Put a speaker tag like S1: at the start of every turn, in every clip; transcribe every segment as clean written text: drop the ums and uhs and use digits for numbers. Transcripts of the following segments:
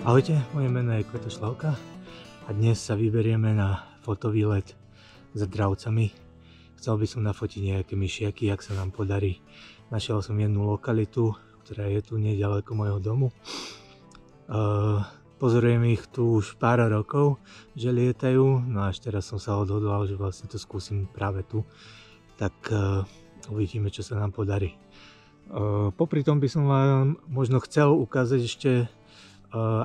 S1: Ahojte, moje meno je Kvetoslavka a dnes sa vyberieme na fotovýlet za dravcami. Chcel by som nafotiť nejaké myšiaky, ak sa nám podarí. Našiel som jednu lokalitu, ktorá je tu nedaleko môjho domu. Pozorujem ich tu už pár rokov, že lietajú, no až teraz som sa odhodlal, že vlastne to skúsim práve tu. Tak uvidíme, čo sa nám podarí. Popri tom by som vám možno chcel ukázať ešte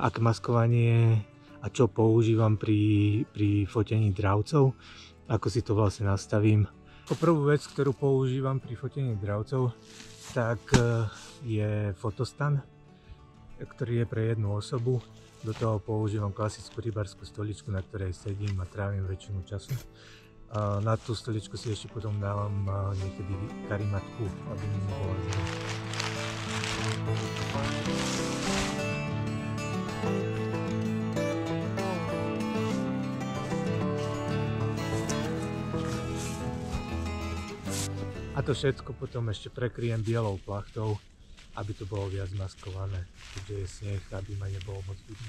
S1: aké maskovanie a čo používam pri fotení dravcov, ako si to vlastne nastavím. Prvú vec, ktorú používam pri fotení dravcov, tak je fotostan, ktorý je pre jednu osobu. Do toho používam klasickú rybárskú stoličku, na ktorej sedím a trávim väčšinu času. Na tú stoličku si ešte potom dávam niekedy karimatku, aby mi nebola zle. A to všetko potom ešte prekryjem bielou plachtou, aby to bolo viac maskované, keďže je sneh, aby ma nebolo moc vidno.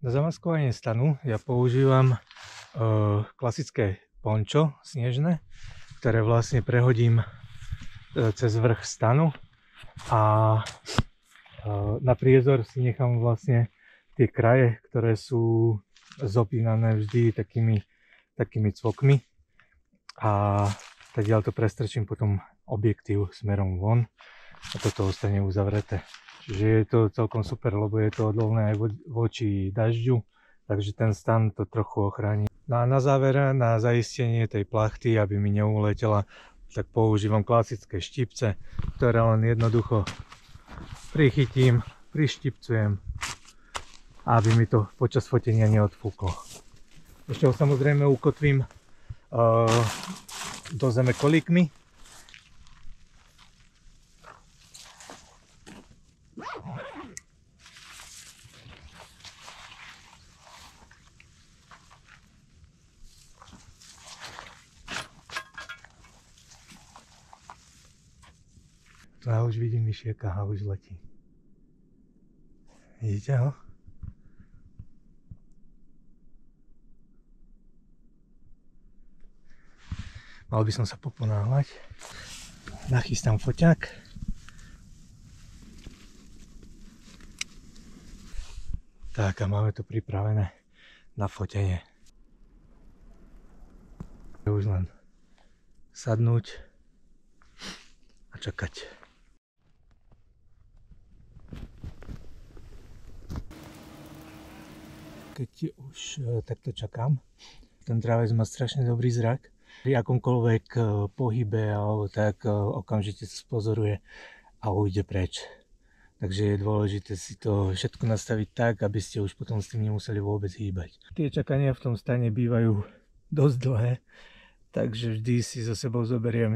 S1: Na zamaskovanie stanu ja používam klasické pončo snežné, ktoré vlastne prehodím cez vrch stanu a na priezor si nechám vlastne tie kraje, ktoré sú zopínané vždy takými cvokmi a takiaľ to prestrčím potom objektív smerom von a toto ostane uzavreté. Čiže je to celkom super, lebo je to odolné aj voči dažďu, takže ten stan to trochu ochráni. No a na záver, na zaistenie tej plachty, aby mi neuletela, tak používam klasické štipce, ktoré len jednoducho prichytím, prištipcujem, aby mi to počas fotenia neodfúklo. Ešte ho samozrejme ukotvím do zeme kolíkmi. Tu ja už vidím myšiaka a už letí. Vidíte ho? Mal by som sa poponáhľať. Nachystám foťák. Tak a máme to pripravené na fotenie. Už len sadnúť a čakať. Keď už takto čakám, ten dravec má strašne dobrý zrak. Pri akomkoľvek pohybe alebo tak okamžite sa spozoruje a ujde preč. Takže je dôležité si to všetko nastaviť tak, aby ste už potom s tým nemuseli vôbec hýbať. Tie čakania v tom stane bývajú dosť dlhé, takže vždy si so sebou zoberiem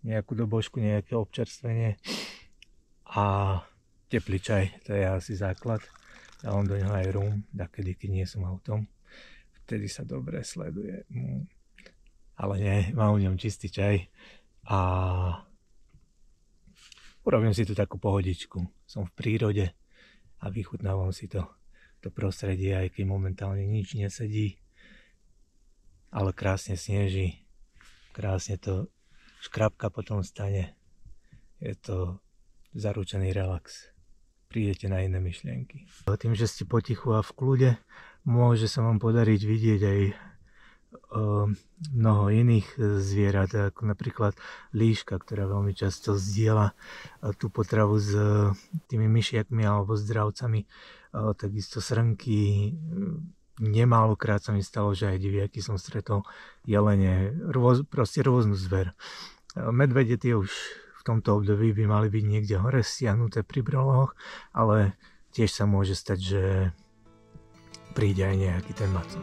S1: nejakú dobožku, nejaké občerstvenie a teplý čaj, to je asi základ. Dávam do neho aj rum, takedy, keď nie som autom. Vtedy sa dobre sleduje. Ale nie, mám v ňom čistý čaj a urobím si tu takú pohodičku. Som v prírode a vychutnávam si to prostredie, aj keď momentálne nič nesedí, ale krásne sneží, krásne to škrabka potom stane. Je to zaručený relax. Prídete na iné myšlienky. Tým, že ste potichu a v kľude, môže sa vám podariť vidieť aj mnoho iných zvierat, ako napríklad líška, ktorá veľmi často zdieľa tú potravu s tými myšiakmi alebo s dravcami. Takisto srnky, nemálokrát sa mi stalo, že aj diviaky som stretol, jelene, proste rôznu zver. Medvede tie už v tomto období by mali byť niekde hore stiahnuté pri broloch, ale tiež sa môže stať, že príde aj nejaký ten macol.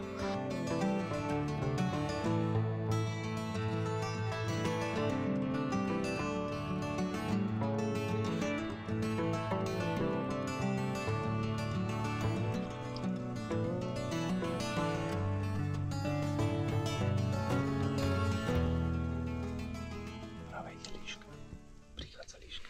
S1: Prichádza líška.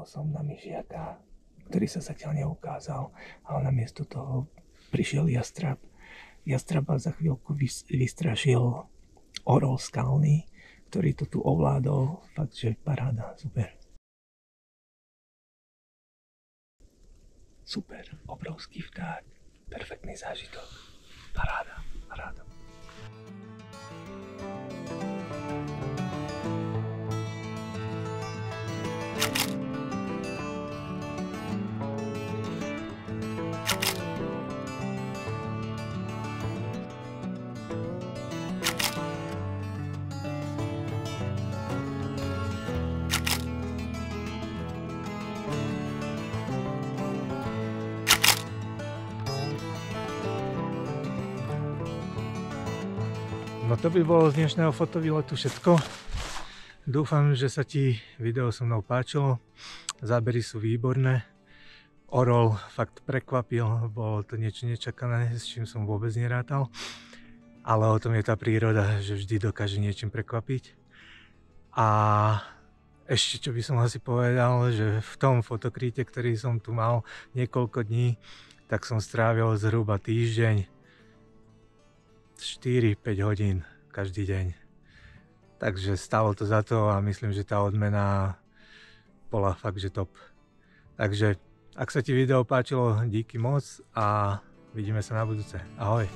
S1: som na myšiaka, ktorý sa zatiaľ neukázal, ale namiesto toho prišiel jastrab. Jastraba za chvíľku vystrašil orol skalný, ktorý to tu ovládol. Fakt, že paráda, super. Super, obrovský vták, perfektný zážitok. Paráda, paráda. No to by bolo z dnešného fotovýletu všetko. Dúfam, že sa ti video so mnou páčilo. Zábery sú výborné. Orol fakt prekvapil, bolo to niečo nečakané, s čím som vôbec nerátal. Ale o tom je tá príroda, že vždy dokáže niečím prekvapiť. A ešte čo by som asi povedal, že v tom fotokríte, ktorý som tu mal niekoľko dní, tak som strávil zhruba týždeň 4-5 hodín každý deň. Takže stalo to za to a myslím, že tá odmena bola fakt, že top. Takže ak sa ti video páčilo, díky moc a vidíme sa na budúce. Ahoj.